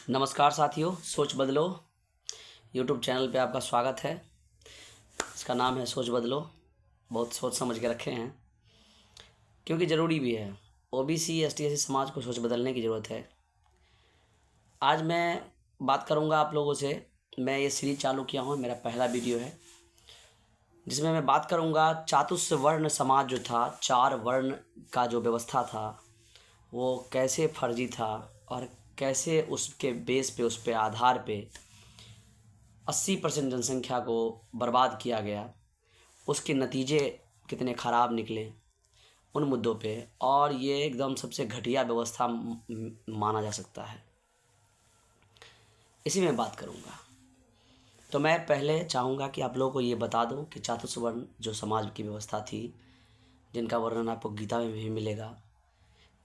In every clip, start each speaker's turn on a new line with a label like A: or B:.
A: नमस्कार साथियों, सोच बदलो यूट्यूब चैनल पे आपका स्वागत है। इसका नाम है सोच बदलो। बहुत सोच समझ के रखे हैं क्योंकि ज़रूरी भी है। ओबीसी एसटी एससी समाज को सोच बदलने की ज़रूरत है। आज मैं बात करूंगा आप लोगों से। मैं ये सीरीज चालू किया हूँ, मेरा पहला वीडियो है जिसमें मैं बात करूंगा चातुर्थ वर्ण समाज जो था, 4 वर्ण का जो व्यवस्था था वो कैसे फर्जी था और कैसे उसके बेस पे, उस पे आधार पे 80% जनसंख्या को बर्बाद किया गया। उसके नतीजे कितने ख़राब निकले उन मुद्दों पे, और ये एकदम सबसे घटिया व्यवस्था माना जा सकता है। इसी में बात करूँगा। तो मैं पहले चाहूँगा कि आप लोगों को ये बता दूं कि चातुर्वर्ण जो समाज की व्यवस्था थी, जिनका वर्णन आपको गीता में भी मिलेगा।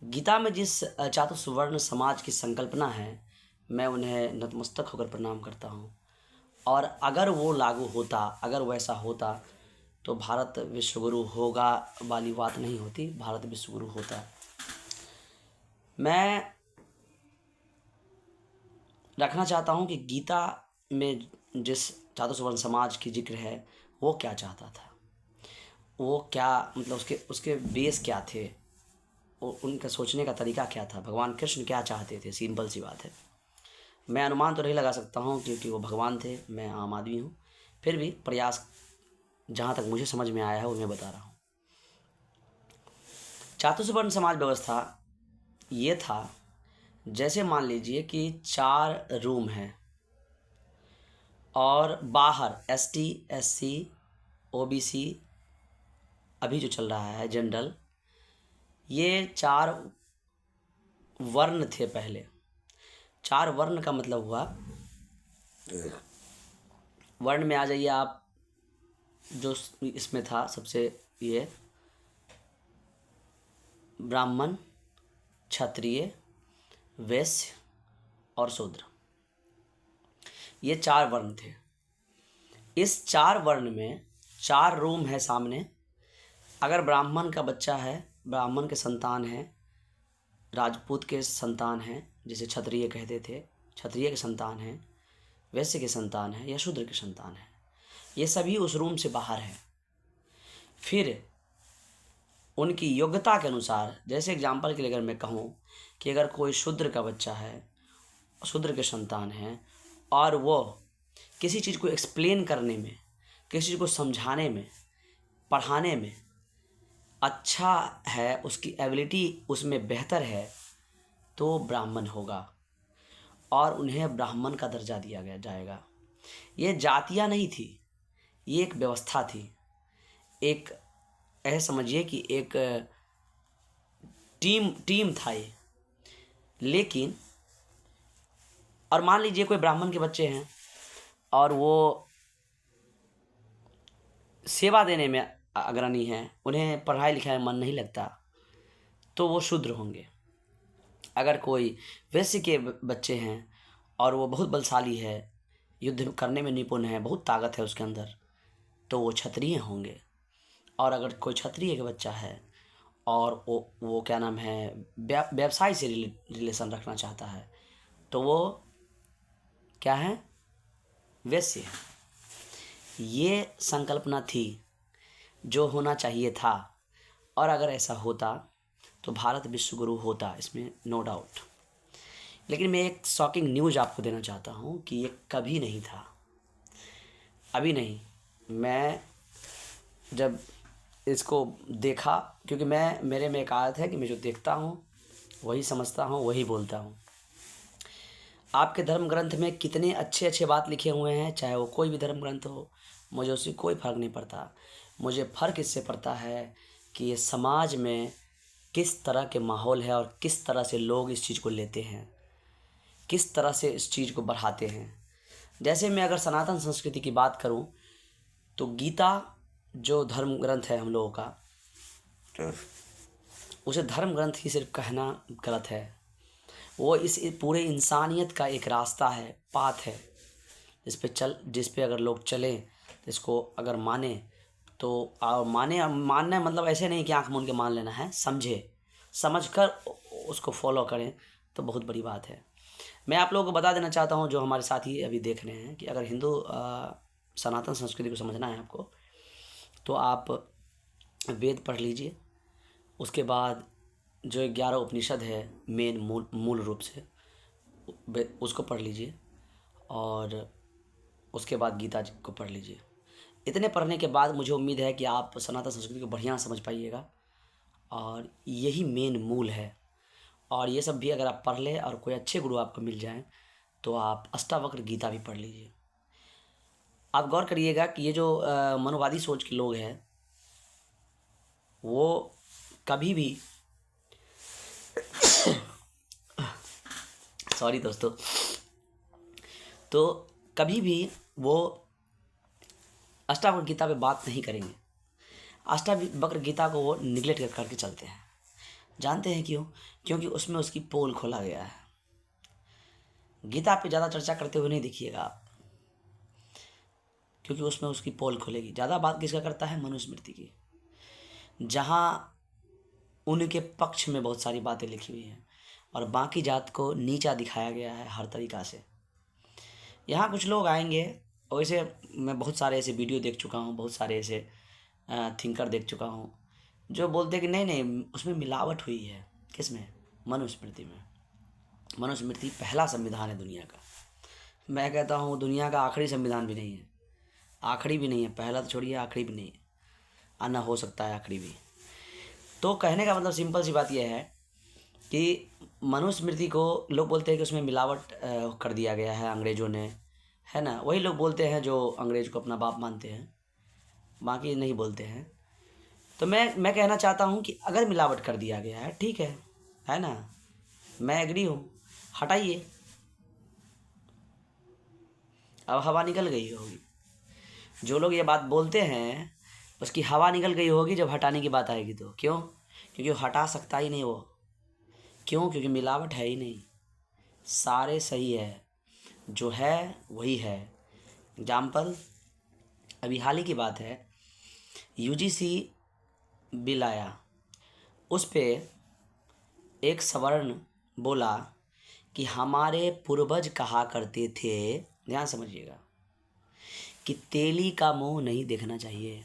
A: गीता में जिस चातुर्वर्ण समाज की संकल्पना है, मैं उन्हें नतमस्तक होकर प्रणाम करता हूँ। और अगर वो लागू होता, अगर वैसा होता तो भारत विश्वगुरु होगा वाली बात नहीं होती, भारत विश्वगुरु होता। मैं रखना चाहता हूँ कि गीता में जिस चातुर्वर्ण समाज की जिक्र है वो क्या चाहता था, वो क्या मतलब उसके बेस क्या थे, उनका सोचने का तरीका क्या था, भगवान कृष्ण क्या चाहते थे। सिंपल सी बात है। मैं अनुमान तो नहीं लगा सकता हूँ क्योंकि वो भगवान थे, मैं आम आदमी हूँ। फिर भी प्रयास जहाँ तक मुझे समझ में आया है वो मैं बता रहा हूँ। चातुर्वर्ण समाज व्यवस्था ये था, जैसे मान लीजिए कि 4 रूम हैं और बाहर एसटी एससी ओबीसी अभी जो चल रहा है जनरल, ये 4 वर्ण थे पहले। 4 वर्ण का मतलब हुआ, वर्ण में आ जाइए आप। जो इसमें था सबसे, ये ब्राह्मण, क्षत्रिय, वैश्य और शूद्र, ये 4 वर्ण थे। इस 4 वर्ण में 4 रूम है सामने। अगर ब्राह्मण का बच्चा है, ब्राह्मण के संतान है, राजपूत के संतान हैं जिसे क्षत्रिय कहते थे, क्षत्रिय के संतान हैं, वैश्य के संतान है या शूद्र के संतान है, ये सभी उस रूम से बाहर है। फिर उनकी योग्यता के अनुसार, जैसे एग्जाम्पल के लिए अगर मैं कहूँ कि अगर कोई शूद्र का बच्चा है, शूद्र के संतान है, और वो किसी चीज़ को एक्सप्लेन करने में, किसी चीज़ को समझाने में, पढ़ाने में अच्छा है, उसकी एबिलिटी उसमें बेहतर है, तो ब्राह्मण होगा और उन्हें ब्राह्मण का दर्जा दिया गया जाएगा। ये जातियाँ नहीं थी, ये एक व्यवस्था थी। एक ऐसे समझिए कि एक टीम था ये। लेकिन और मान लीजिए कोई ब्राह्मण के बच्चे हैं और वो सेवा देने में अग्रणी हैं, उन्हें पढ़ाई लिखाई में मन नहीं लगता, तो वो शूद्र होंगे। अगर कोई वैश्य के बच्चे हैं और वो बहुत बलशाली है, युद्ध करने में निपुण है, बहुत ताकत है उसके अंदर, तो वो क्षत्रिय होंगे। और अगर कोई क्षत्रिय का बच्चा है और वो क्या नाम है, व्यवसाय से रिलेशन रखना चाहता है, तो वो क्या है, वैश्य है। ये संकल्पना थी जो होना चाहिए था, और अगर ऐसा होता तो भारत विश्वगुरु होता, इसमें नो डाउट। लेकिन मैं एक शॉकिंग न्यूज़ आपको देना चाहता हूँ कि ये कभी नहीं था, अभी नहीं। मैं जब इसको देखा, क्योंकि मेरे में एक आदत है कि मैं जो देखता हूँ वही समझता हूँ, वही बोलता हूँ। आपके धर्म ग्रंथ में कितने अच्छे अच्छे बात लिखे हुए हैं, चाहे वो कोई भी धर्म ग्रंथ हो, मुझे उससे कोई फ़र्क नहीं पड़ता। मुझे फ़र्क इससे पड़ता है कि ये समाज में किस तरह के माहौल है और किस तरह से लोग इस चीज़ को लेते हैं, किस तरह से इस चीज़ को बढ़ाते हैं। जैसे मैं अगर सनातन संस्कृति की बात करूं, तो गीता जो धर्म ग्रंथ है हम लोगों का, उसे धर्म ग्रंथ ही सिर्फ कहना गलत है। वो इस पूरे इंसानियत का एक रास्ता है, पाथ है, जिस पे अगर लोग चलें, इसको अगर माने तो मानना मतलब ऐसे नहीं कि आंख मूंद के मान लेना है, समझ कर उसको फॉलो करें तो बहुत बड़ी बात है। मैं आप लोगों को बता देना चाहता हूँ, जो हमारे साथी अभी देख रहे हैं, कि अगर हिंदू सनातन संस्कृति को समझना है आपको, तो आप वेद पढ़ लीजिए। उसके बाद जो 11 उपनिषद है मेन मूल रूप से, उसको पढ़ लीजिए। और उसके बाद गीता जी को पढ़ लीजिए। इतने पढ़ने के बाद मुझे उम्मीद है कि आप सनातन संस्कृति को बढ़िया समझ पाइएगा, और यही मेन मूल है। और ये सब भी अगर आप पढ़ लें और कोई अच्छे गुरु आपको मिल जाएं, तो आप अष्टावक्र गीता भी पढ़ लीजिए। आप गौर करिएगा कि ये जो मनोवादी सोच के लोग हैं, वो कभी भी सॉरी दोस्तों, तो कभी भी वो अष्टावक्र गीता पे बात नहीं करेंगे। अष्टावक्र गीता को वो निगलेक्ट करके चलते हैं। जानते हैं क्यों? क्योंकि उसमें उसकी पोल खोला गया है। गीता पे ज़्यादा चर्चा करते हुए नहीं देखिएगा आप, क्योंकि उसमें उसकी पोल खुलेगी। ज़्यादा बात किसका करता है? मनुस्मृति की, जहाँ उनके पक्ष में बहुत सारी बातें लिखी हुई हैं और बाकी जात को नीचा दिखाया गया है हर तरीक़ा से। यहाँ कुछ लोग आएंगे, वैसे मैं बहुत सारे ऐसे वीडियो देख चुका हूँ, बहुत सारे ऐसे थिंकर देख चुका हूँ, जो बोलते हैं कि नहीं नहीं उसमें मिलावट हुई है। किसमें? मनुस्मृति में। मनुस्मृति पहला संविधान है दुनिया का। मैं कहता हूँ दुनिया का आखिरी संविधान भी नहीं है, आखिरी भी नहीं है। पहला तो छोड़िए, आखिरी भी नहीं है, आना हो सकता है आखिरी भी। तो कहने का मतलब सिंपल सी बात यह है कि मनुस्मृति को लोग बोलते हैं कि उसमें मिलावट कर दिया गया है अंग्रेज़ों ने, है ना। वही लोग बोलते हैं जो अंग्रेज़ को अपना बाप मानते हैं, बाकी नहीं बोलते हैं। तो मैं कहना चाहता हूँ कि अगर मिलावट कर दिया गया है, ठीक है ना, मैं एग्री हूँ, हटाइए। अब हवा निकल गई होगी। जो लोग ये बात बोलते हैं उसकी हवा निकल गई होगी जब हटाने की बात आएगी तो। क्यों? क्योंकि वो हटा सकता ही नहीं वो। क्यों? क्योंकि मिलावट है ही नहीं, सारे सही है, जो है वही है। एग्जाम्पल, अभी हाल ही की बात है, यूजीसी बिल आया, उस पे एक सवर्ण बोला कि हमारे पूर्वज कहा करते थे, ध्यान समझिएगा, कि तेली का मुंह नहीं देखना चाहिए।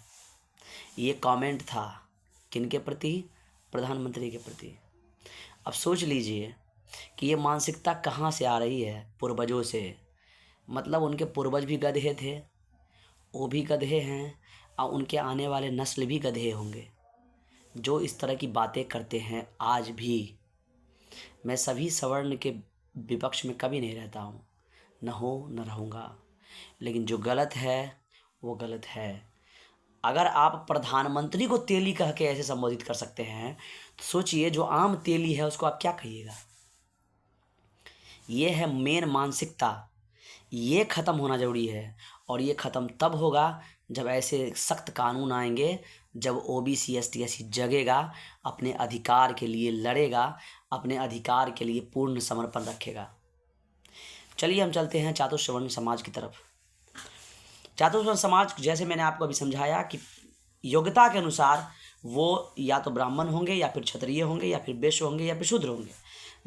A: ये कमेंट था किनके प्रति? प्रधानमंत्री के प्रति। अब सोच लीजिए कि ये मानसिकता कहाँ से आ रही है? पूर्वजों से। मतलब उनके पूर्वज भी गधे थे, वो भी गधे हैं, और उनके आने वाले नस्ल भी गधे होंगे जो इस तरह की बातें करते हैं आज भी। मैं सभी सवर्ण के विपक्ष में कभी नहीं रहता हूँ, न हो न रहूँगा, लेकिन जो गलत है वो गलत है। अगर आप प्रधानमंत्री को तेली कह के ऐसे संबोधित कर सकते हैं, तो सोचिए जो आम तेली है उसको आप क्या कहिएगा? ये है मेन मानसिकता, ये ख़त्म होना ज़रूरी है। और ये ख़त्म तब होगा जब ऐसे सख्त कानून आएंगे, जब ओबीसी एसटी एससी जगेगा, अपने अधिकार के लिए लड़ेगा, अपने अधिकार के लिए पूर्ण समर्पण रखेगा। चलिए हम चलते हैं चातुर्वर्ण समाज की तरफ। चातुर्वर्ण समाज, जैसे मैंने आपको अभी समझाया, कि योग्यता के अनुसार वो या तो ब्राह्मण होंगे, या फिर क्षत्रिय होंगे, या फिर वैश्य होंगे, या फिर शूद्र होंगे,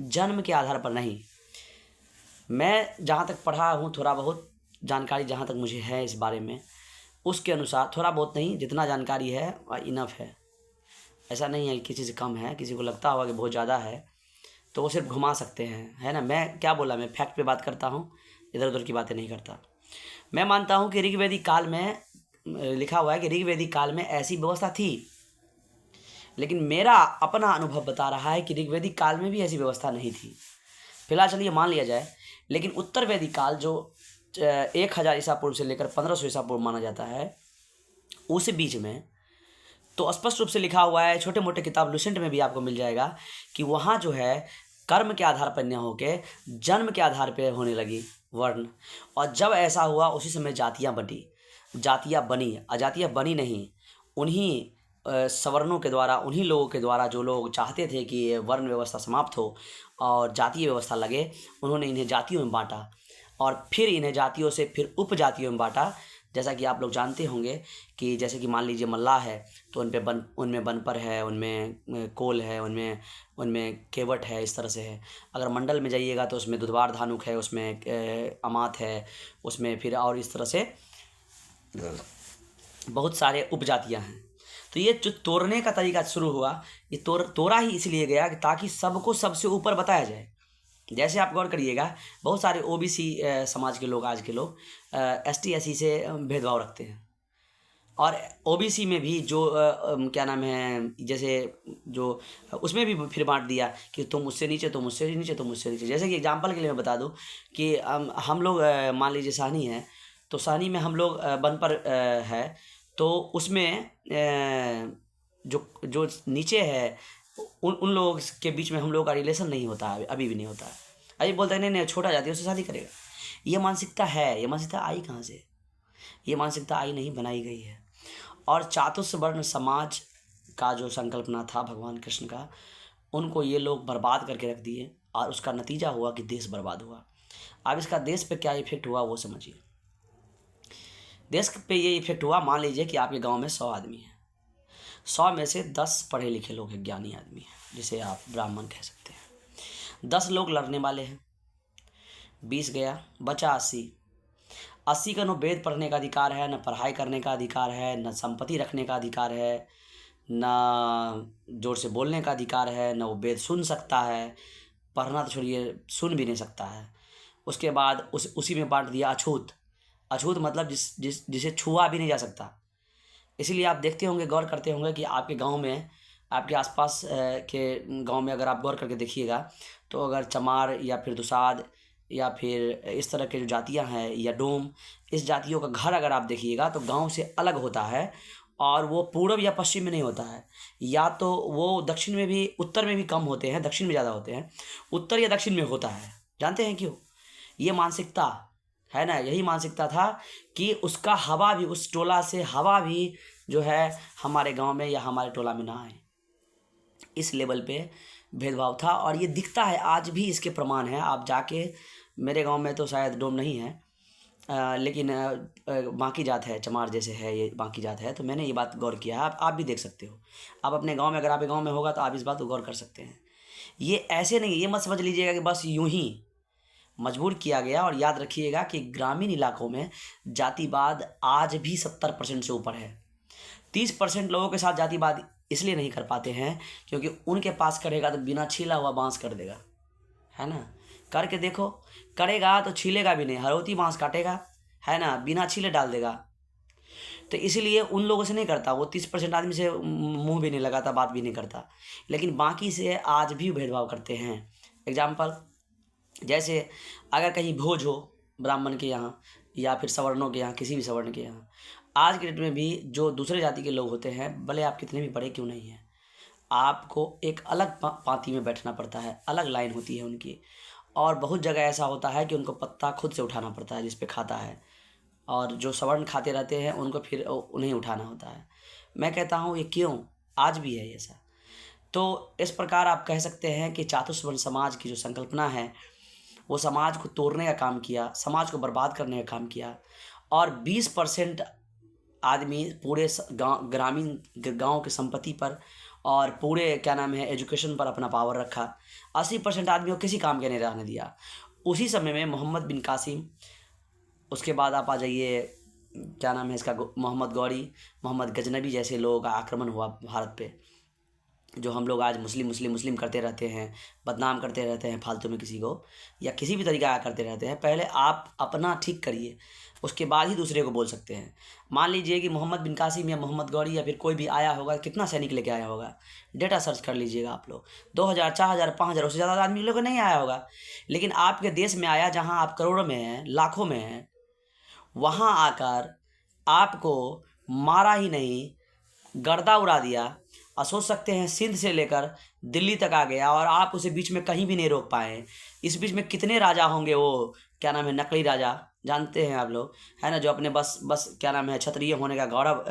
A: जन्म के आधार पर नहीं। मैं जहाँ तक पढ़ा हूँ, थोड़ा बहुत जानकारी जहाँ तक मुझे है इस बारे में, उसके अनुसार, थोड़ा बहुत नहीं, जितना जानकारी है इनफ है। ऐसा नहीं है कि किसी से कम है। किसी को लगता होगा कि बहुत ज़्यादा है तो वो सिर्फ घुमा सकते हैं, है ना। मैं क्या बोला, मैं फैक्ट पे बात करता हूँ, इधर उधर की बातें नहीं करता। मैं मानता हूँ कि ऋग्वेदिक काल में लिखा हुआ है कि ऋग्वेदिक काल में ऐसी व्यवस्था थी, लेकिन मेरा अपना अनुभव बता रहा है कि ऋग्वेदिक काल में भी ऐसी व्यवस्था नहीं थी। फिलहाल चलिए मान लिया जाए, लेकिन उत्तर वैदिक काल जो 1000 ईसा पूर्व से लेकर 1500 ईसा पूर्व माना जाता है, उस बीच में तो स्पष्ट रूप से लिखा हुआ है, छोटे मोटे किताब लुसेंट में भी आपको मिल जाएगा, कि वहाँ जो है कर्म के आधार पर न होके जन्म के आधार पर होने लगी वर्ण। और जब ऐसा हुआ उसी समय जातियाँ बनी, अजातियाँ बनी नहीं। उन्हीं सवर्णों के द्वारा, उन्हीं लोगों के द्वारा जो लोग चाहते थे कि ये वर्ण व्यवस्था समाप्त हो और जातीय व्यवस्था लगे, उन्होंने इन्हें जातियों में बांटा, और फिर इन्हें जातियों से फिर उपजातियों में बांटा, जैसा कि आप लोग जानते होंगे कि जैसे कि मान लीजिए मल्लाह है तो उनमें बनपर है, उनमें कोल है, उनमें उनमें केवट है, इस तरह से है। अगर मंडल में जाइएगा तो उसमें दुधवार धानुक है, उसमें अमात है, उसमें फिर और इस तरह से बहुत सारे उपजातियां हैं। तो ये जो तोड़ने का तरीका शुरू हुआ, ये तोड़ा ही इसलिए गया कि ताकि सबको सबसे ऊपर बताया जाए। जैसे आप गौर करिएगा, बहुत सारे ओबीसी समाज के लोग, आज के लोग एसटी एससी से भेदभाव रखते हैं। और ओबीसी में भी जो क्या नाम है, जैसे जो उसमें भी फिर बांट दिया कि तुम मुझसे नीचे, तुम मुझसे नीचे, तुम मुझसे नीचे। जैसे कि एग्जांपल के लिए मैं बता दूं कि हम लोग मान लीजिए साहनी है, तो साहनी में हम लोग बनपर है, तो उसमें जो जो नीचे है उन लोगों के बीच में हम लोगों का रिलेशन नहीं होता है, अभी भी नहीं होता है। अभी बोलते हैं नहीं नहीं छोटा जाति है, उससे शादी करेगा। ये मानसिकता है, ये मानसिकता आई कहाँ से? ये मानसिकता आई नहीं, बनाई गई है। और चातुर्वर्ण समाज का जो संकल्पना था भगवान कृष्ण का, उनको ये लोग बर्बाद करके रख दिए और उसका नतीजा हुआ कि देश बर्बाद हुआ। अब इसका देश पे क्या इफेक्ट हुआ वो समझिए। देश पे ये इफेक्ट हुआ, मान लीजिए कि आपके गांव में 100 आदमी हैं, 100 में से 10 पढ़े लिखे लोग हैं, ज्ञानी आदमी हैं, जिसे आप ब्राह्मण कह सकते हैं। 10 लोग लड़ने वाले हैं, 20 गया, बचा 80 का न वेद पढ़ने का अधिकार है, न पढ़ाई करने का अधिकार है, न संपत्ति रखने का अधिकार है, न जोर से बोलने का अधिकार है, न वो वेद सुन सकता है, पढ़ना तो छोड़िए सुन भी नहीं सकता है। उसके बाद उसी में बांट दिया अछूत। अछूत मतलब जिसे छुआ भी नहीं जा सकता। इसीलिए आप देखते होंगे, गौर करते होंगे कि आपके गांव में, आपके आसपास के गांव में अगर आप गौर करके देखिएगा तो अगर चमार या फिर दुसाध या फिर इस तरह के जो जातियां हैं या डोम, इस जातियों का घर अगर आप देखिएगा तो गांव से अलग होता है, और वो पूर्व या पश्चिम में नहीं होता है, या तो वो दक्षिण में भी, उत्तर में भी कम होते हैं, दक्षिण में ज़्यादा होते हैं, उत्तर या दक्षिण में होता है। जानते हैं क्यों? ये मानसिकता है ना, यही मानसिकता था कि उसका हवा भी, उस टोला से हवा भी जो है हमारे गांव में या हमारे टोला में ना आए। इस लेवल पे भेदभाव था, और ये दिखता है आज भी, इसके प्रमाण हैं। आप जाके, मेरे गांव में तो शायद डोम नहीं है, लेकिन बाकी जात है, चमार जैसे है, ये बाकी जात है, तो मैंने ये बात गौर किया है। आप भी देख सकते हो, आप अपने गांव में, अगर आपके गांव में होगा तो आप इस बात को गौर कर सकते हैं। ये ऐसे नहीं, ये मत समझ लीजिएगा कि बस यूं ही मजबूर किया गया। और याद रखिएगा कि ग्रामीण इलाकों में जातिवाद आज भी 70% से ऊपर है। 30% लोगों के साथ जातिवाद इसलिए नहीं कर पाते हैं क्योंकि उनके पास करेगा तो बिना छीला हुआ बांस कर देगा, है ना। करके देखो, करेगा तो छीलेगा भी नहीं, हरोती बांस काटेगा, है ना, बिना छीले डाल देगा। तो इसीलिए उन लोगों से नहीं करता, वो 30% आदमी से मुंह भी नहीं लगाता, बात भी नहीं करता, लेकिन बाकी से आज भी भेदभाव करते हैं। एग्जाम्पल, जैसे अगर कहीं भोज हो ब्राह्मण के यहाँ या फिर सवर्णों के यहाँ, किसी भी सवर्ण के यहाँ, आज के डेट में भी जो दूसरे जाति के लोग होते हैं, भले आप कितने भी पढ़े क्यों नहीं हैं, आपको एक अलग पाँति में बैठना पड़ता है, अलग लाइन होती है उनकी। और बहुत जगह ऐसा होता है कि उनको पत्ता खुद से उठाना पड़ता है जिस पे खाता है, और जो सवर्ण खाते रहते हैं उनको फिर उन्हें उठाना होता है। मैं कहता हूँ ये क्यों आज भी है ऐसा। तो इस प्रकार आप कह सकते हैं कि चातुर्वर्ण समाज की जो संकल्पना है, वो समाज को तोड़ने का काम किया, समाज को बर्बाद करने का काम किया। और 20% आदमी पूरे ग्रामीण गांव की संपत्ति पर और पूरे क्या नाम है एजुकेशन पर अपना पावर रखा। 80% आदमी को किसी काम के नहीं रहने दिया। उसी समय में मोहम्मद बिन कासिम, उसके बाद आप आ जाइए क्या नाम है इसका, मोहम्मद गौरी, मोहम्मद गजनबी जैसे लोगों का आक्रमण हुआ भारत पे। जो हम लोग आज मुस्लिम मुस्लिम मुस्लिम करते रहते हैं, बदनाम करते रहते हैं फालतू में किसी को, या किसी भी तरीका का करते रहते हैं। पहले आप अपना ठीक करिए, उसके बाद ही दूसरे को बोल सकते हैं। मान लीजिए कि मोहम्मद बिन कासिम या मोहम्मद गौरी या फिर कोई भी आया होगा, कितना सैनिक लेके आया होगा, डेटा सर्च कर लीजिएगा आप लोग। 2000, 4000, 5000, उससे ज़्यादा आदमी लोग नहीं आया होगा। लेकिन आपके देश में आया जहाँ आप करोड़ों में हैं, लाखों में हैं, वहाँ आकर आपको मारा ही नहीं, गर्दा उड़ा दिया, और सोच सकते हैं सिंध से लेकर दिल्ली तक आ गया और आप उसे बीच में कहीं भी नहीं रोक पाए। इस बीच में कितने राजा होंगे, वो क्या नाम है, नकली राजा, जानते हैं आप लोग, है ना, जो अपने बस बस क्या नाम है, क्षत्रिय होने का गौरव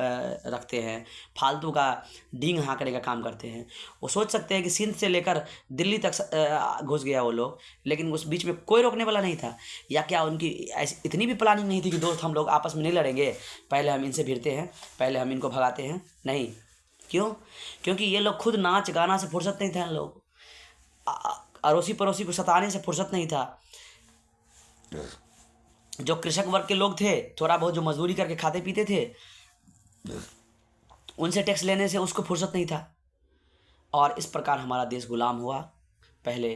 A: रखते हैं, फालतू का डींग हाँकने का काम करते हैं। वो सोच सकते हैं कि सिंध से लेकर दिल्ली तक घुस गया वो लोग, लेकिन उस बीच में कोई रोकने वाला नहीं था। या क्या उनकी ऐसी इतनी भी प्लानिंग नहीं थी कि दोस्त हम लोग आपस में नहीं लड़ेंगे, पहले हम इनसे भिड़ते हैं, पहले हम इनको भगाते हैं? नहीं। क्यों? क्योंकि ये लोग खुद नाच गाना से फुर्सत नहीं था। इन लोग अड़ोसी पड़ोसी को सताने से फुर्सत नहीं था। जो कृषक वर्ग के लोग थे, थोड़ा बहुत जो मजदूरी करके खाते पीते थे, उनसे टैक्स लेने से उसको फुर्सत नहीं था। और इस प्रकार हमारा देश गुलाम हुआ, पहले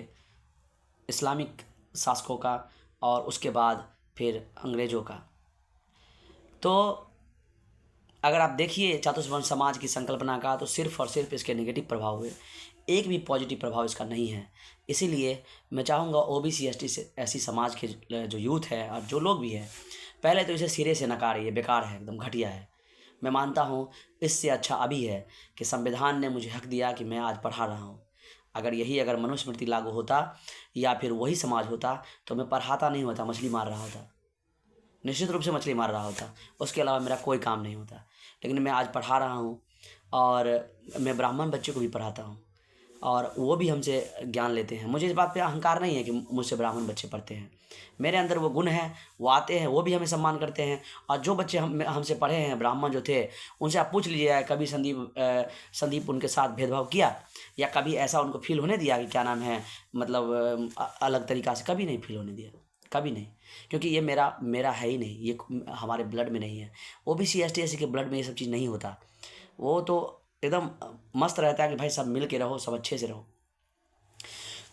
A: इस्लामिक शासकों का और उसके बाद फिर अंग्रेज़ों का। तो अगर आप देखिए चातुर्वर्ण समाज की संकल्पना का, तो सिर्फ और सिर्फ इसके नेगेटिव प्रभाव हुए, एक भी पॉजिटिव प्रभाव इसका नहीं है। इसीलिए मैं चाहूँगा ओबीसी एसटी से ऐसी समाज के जो यूथ है और जो लोग भी हैं, पहले तो इसे सिरे से नकारिए, बेकार है, एकदम घटिया है। मैं मानता हूँ इससे अच्छा अभी है कि संविधान ने मुझे हक दिया कि मैं आज पढ़ा रहा हूँ। अगर मनुस्मृति लागू होता या फिर वही समाज होता तो मैं पढ़ाता नहीं होता, मछली मार रहा होता, निश्चित रूप से मछली मार रहा होता, उसके अलावा मेरा कोई काम नहीं होता। लेकिन मैं आज पढ़ा रहा हूँ और मैं ब्राह्मण बच्चे को भी पढ़ाता हूँ और वो भी हमसे ज्ञान लेते हैं। मुझे इस बात पे अहंकार नहीं है कि मुझसे ब्राह्मण बच्चे पढ़ते हैं, मेरे अंदर वो गुण है, वो आते हैं, वो भी हमें सम्मान करते हैं। और जो बच्चे हमसे पढ़े हैं, ब्राह्मण जो थे, उनसे आप पूछ लीजिए कभी संदीप उनके साथ भेदभाव किया या कभी ऐसा उनको फील होने दिया कि क्या नाम है, मतलब अलग तरीक़ा से? कभी नहीं फील होने दिया, कभी नहीं। क्योंकि ये मेरा है ही नहीं, ये हमारे ब्लड में नहीं है। ओबीसी एसटी के ब्लड में ये सब चीज़ नहीं होता। वो तो एकदम मस्त रहता है कि भाई सब मिल के रहो, सब अच्छे से रहो।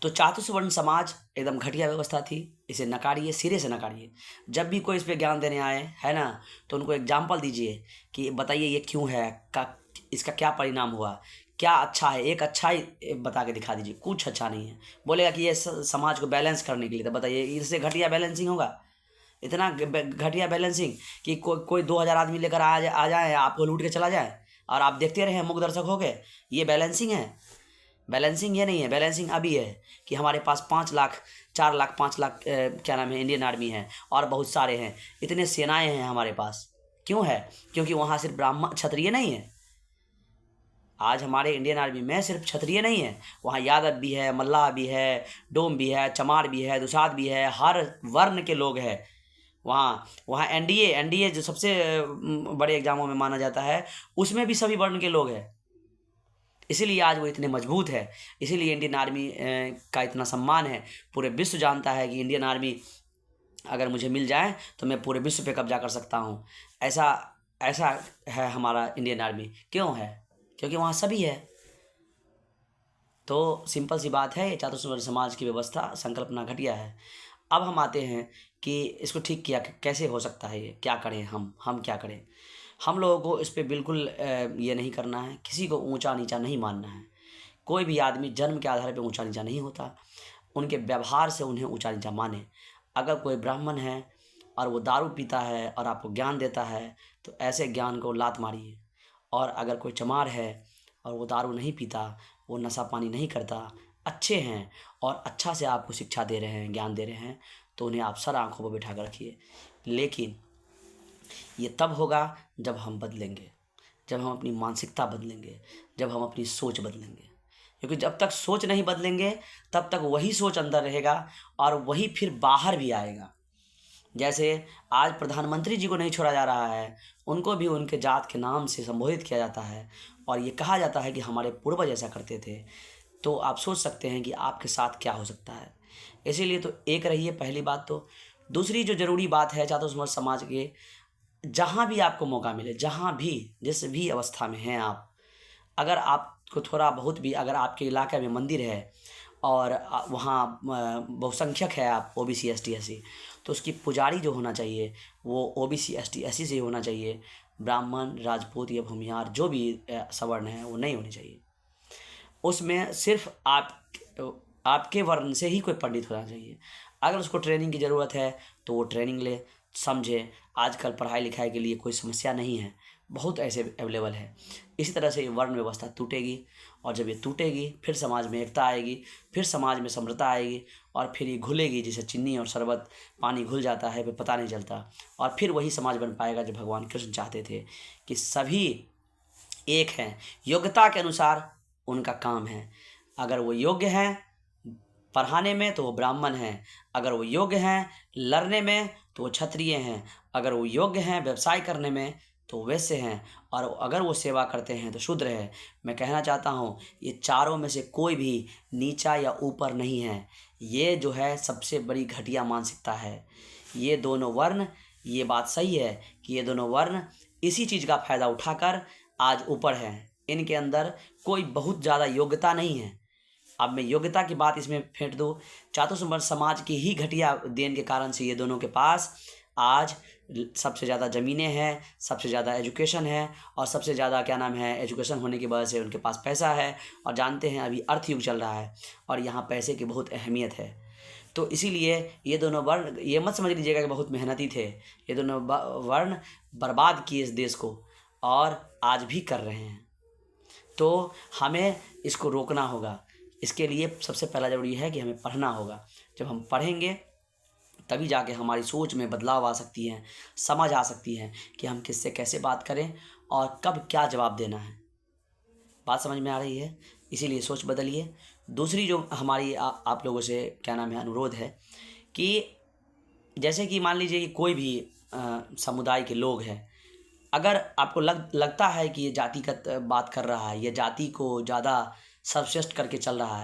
A: तो चातुर्वर्ण समाज एकदम घटिया व्यवस्था थी, इसे नकारिए, सिरे से नकारिए। जब भी कोई इस पर ज्ञान देने आए, है ना, तो उनको एग्जाम्पल दीजिए कि बताइए ये क्यों है, इसका क्या परिणाम हुआ, क्या अच्छा है, एक अच्छा ही बता के दिखा दीजिए। कुछ अच्छा नहीं है, बोलेगा कि ये समाज को बैलेंस करने के लिए, तो बताइए इससे घटिया बैलेंसिंग होगा? इतना घटिया बैलेंसिंग कि कोई 2000 आदमी लेकर आ जाए, आपको लूट के चला जाए और आप देखते रहे मूक दर्शक हो गए। ये बैलेंसिंग है? बैलेंसिंग ये नहीं है। बैलेंसिंग अभी है कि हमारे पास 5 लाख 4 लाख 5 लाख क्या नाम है, इंडियन आर्मी है और बहुत सारे हैं, इतने सेनाएं हैं हमारे पास। क्यों है? क्योंकि वहाँ सिर्फ ब्राह्मण क्षत्रिय नहीं है। आज हमारे इंडियन आर्मी में सिर्फ क्षत्रिय नहीं है, वहाँ यादव भी है, मल्लाह भी है, डोम भी है, चमार भी है, दुसाध भी है, हर वर्ण के लोग हैं वहाँ एनडीए जो सबसे बड़े एग्जामों में माना जाता है, उसमें भी सभी वर्ण के लोग हैं। इसीलिए आज वो इतने मजबूत है, इसीलिए इंडियन आर्मी का इतना सम्मान है। पूरे विश्व जानता है कि इंडियन आर्मी अगर मुझे मिल जाए तो मैं पूरे विश्व पे कब्जा कर सकता हूँ। ऐसा है हमारा इंडियन आर्मी। क्यों है? क्योंकि वहाँ सभी है। तो सिंपल सी बात है, चातुर्वर्ण समाज की व्यवस्था संकल्पना घटिया है। अब हम आते हैं कि इसको ठीक किया कैसे हो सकता है, ये क्या करें, हम क्या करें। हम लोगों को इस पर बिल्कुल ये नहीं करना है, किसी को ऊंचा नीचा नहीं मानना है। कोई भी आदमी जन्म के आधार पर ऊंचा नीचा नहीं होता, उनके व्यवहार से उन्हें ऊंचा नीचा माने। अगर कोई ब्राह्मण है और वो दारू पीता है और आपको ज्ञान देता है तो ऐसे ज्ञान को लात मारिए। और अगर कोई चमार है और वो दारू नहीं पीता, वो नशा पानी नहीं करता, अच्छे हैं और अच्छा से आपको शिक्षा दे रहे हैं, ज्ञान दे रहे हैं, तो उन्हें आप सर आँखों पर बिठा कर रखिए। लेकिन ये तब होगा जब हम बदलेंगे, जब हम अपनी मानसिकता बदलेंगे, जब हम अपनी सोच बदलेंगे। क्योंकि जब तक सोच नहीं बदलेंगे तब तक वही सोच अंदर रहेगा और वही फिर बाहर भी आएगा। जैसे आज प्रधानमंत्री जी को नहीं छोड़ा जा रहा है, उनको भी उनके जात के नाम से संबोधित किया जाता है और ये कहा जाता है कि हमारे पूर्वज ऐसा करते थे। तो आप सोच सकते हैं कि आपके साथ क्या हो सकता है। इसीलिए तो एक रहिए, पहली बात। तो दूसरी जो ज़रूरी बात है, चातुर्वर्ण समाज के जहाँ भी आपको मौका मिले, जहाँ भी जिस भी अवस्था में हैं आप, अगर आपको थोड़ा बहुत भी, अगर आपके इलाके में मंदिर है और वहाँ बहुसंख्यक है आप ओबीसी एसटी एससी, तो उसकी पुजारी जो होना चाहिए वो ओबीसी एसटी एससी से होना चाहिए। ब्राह्मण, राजपूत या भूमिहार जो भी सवर्ण है वो नहीं होनी चाहिए। उसमें सिर्फ आपके वर्ण से ही कोई पंडित होना चाहिए। अगर उसको ट्रेनिंग की ज़रूरत है तो वो ट्रेनिंग ले, समझे। आजकल पढ़ाई लिखाई के लिए कोई समस्या नहीं है, बहुत ऐसे अवेलेबल है। इसी तरह से ये वर्ण व्यवस्था टूटेगी, और जब ये टूटेगी फिर समाज में एकता आएगी, फिर समाज में समृद्धता आएगी, और फिर ये घुलेगी, जैसे चीनी और शरबत पानी घुल जाता है फिर पता नहीं चलता, और फिर वही समाज बन पाएगा जो भगवान कृष्ण चाहते थे कि सभी एक हैं, योग्यता के अनुसार उनका काम है। अगर वो योग्य हैं पढ़ाने में तो वो ब्राह्मण हैं, अगर वो योग्य हैं लड़ने में तो वो क्षत्रिय हैं, अगर वो योग्य हैं व्यवसाय करने में तो वैश्य हैं, और अगर वो सेवा करते हैं तो शूद्र है। मैं कहना चाहता हूँ ये चारों में से कोई भी नीचा या ऊपर नहीं है। ये जो है सबसे बड़ी घटिया मानसिकता है। ये दोनों वर्ण, ये बात सही है कि ये दोनों वर्ण इसी चीज़ का फ़ायदा उठाकर आज ऊपर हैं। इनके अंदर कोई बहुत ज़्यादा योग्यता नहीं है। अब मैं योग्यता की बात इसमें फेंक दूँ, चातुर्वर्ण समाज की ही घटिया देन के कारण से ये दोनों के पास आज सबसे ज़्यादा ज़मीनें हैं, सबसे ज़्यादा एजुकेशन है, और सबसे ज़्यादा क्या नाम है एजुकेशन होने की वजह से उनके पास पैसा है। और जानते हैं अभी अर्थयुग चल रहा है और यहाँ पैसे की बहुत अहमियत है। तो इसीलिए ये दोनों वर्ण, ये मत समझ लीजिएगा कि बहुत मेहनती थे। ये दोनों वर्ण बर्बाद किए इस देश को, और आज भी कर रहे हैं। तो हमें इसको रोकना होगा। इसके लिए सबसे पहला ज़रूरी है कि हमें पढ़ना होगा। जब हम पढ़ेंगे तभी जाके हमारी सोच में बदलाव आ सकती है, समझ आ सकती है कि हम किससे कैसे बात करें और कब क्या जवाब देना है। बात समझ में आ रही है? इसीलिए सोच बदलिए। दूसरी जो हमारी आप लोगों से क्या नाम है अनुरोध है कि जैसे कि मान लीजिए कि कोई भी समुदाय के लोग हैं, अगर आपको लगता है कि ये जातिगत बात कर रहा है, ये जाति को ज़्यादा सर्वश्रेष्ठ करके चल रहा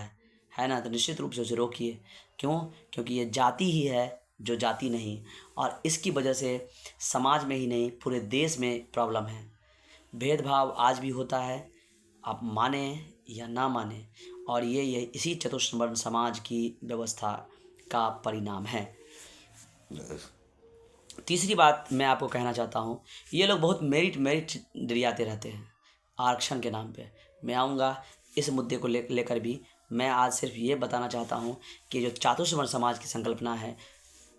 A: है ना, तो निश्चित रूप से उसे रोकिए। क्यों? क्योंकि ये जाति ही है जो जाति नहीं, और इसकी वजह से समाज में ही नहीं पूरे देश में प्रॉब्लम है। भेदभाव आज भी होता है, आप माने या ना माने, और ये इसी चतुष्वर्ण समाज की व्यवस्था का परिणाम है। तीसरी बात मैं आपको कहना चाहता हूँ, ये लोग बहुत मेरिट दिलाते रहते हैं आरक्षण के नाम पे। मैं आऊँगा इस मुद्दे को लेकर भी। मैं आज सिर्फ ये बताना चाहता हूँ कि जो चातुर्वर्ण समाज की संकल्पना है,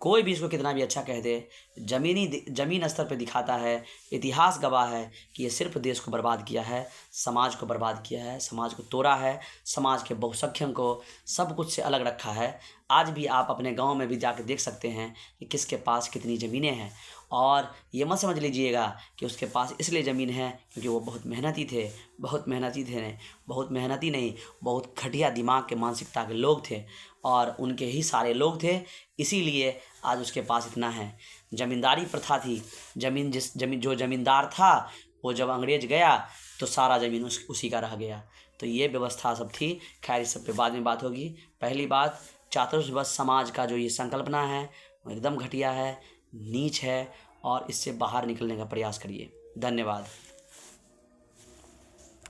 A: कोई भी इसको कितना भी अच्छा कह दे, ज़मीन स्तर पे दिखाता है, इतिहास गवाह है कि ये सिर्फ देश को बर्बाद किया है, समाज को बर्बाद किया है, समाज को तोड़ा है, समाज के बहुसंख्यक को सब कुछ से अलग रखा है। आज भी आप अपने गांव में भी जाकर देख सकते हैं कि किसके पास कितनी ज़मीनें हैं, और ये मत समझ लीजिएगा कि उसके पास इसलिए ज़मीन है क्योंकि वो बहुत मेहनती थे। बहुत मेहनती नहीं, बहुत घटिया दिमाग के मानसिकता के लोग थे, और उनके ही सारे लोग थे, इसीलिए आज उसके पास इतना है। ज़मींदारी प्रथा थी, जो ज़मींदार था वो जब अंग्रेज गया तो सारा ज़मीन उसी का रह गया। तो ये व्यवस्था सब थी। खैर इस सब पे बाद में बात होगी। पहली बात, चातुर्वर्ण समाज का जो ये संकल्पना है वो एकदम घटिया है, नीच है, और इससे बाहर निकलने का प्रयास करिए। धन्यवाद।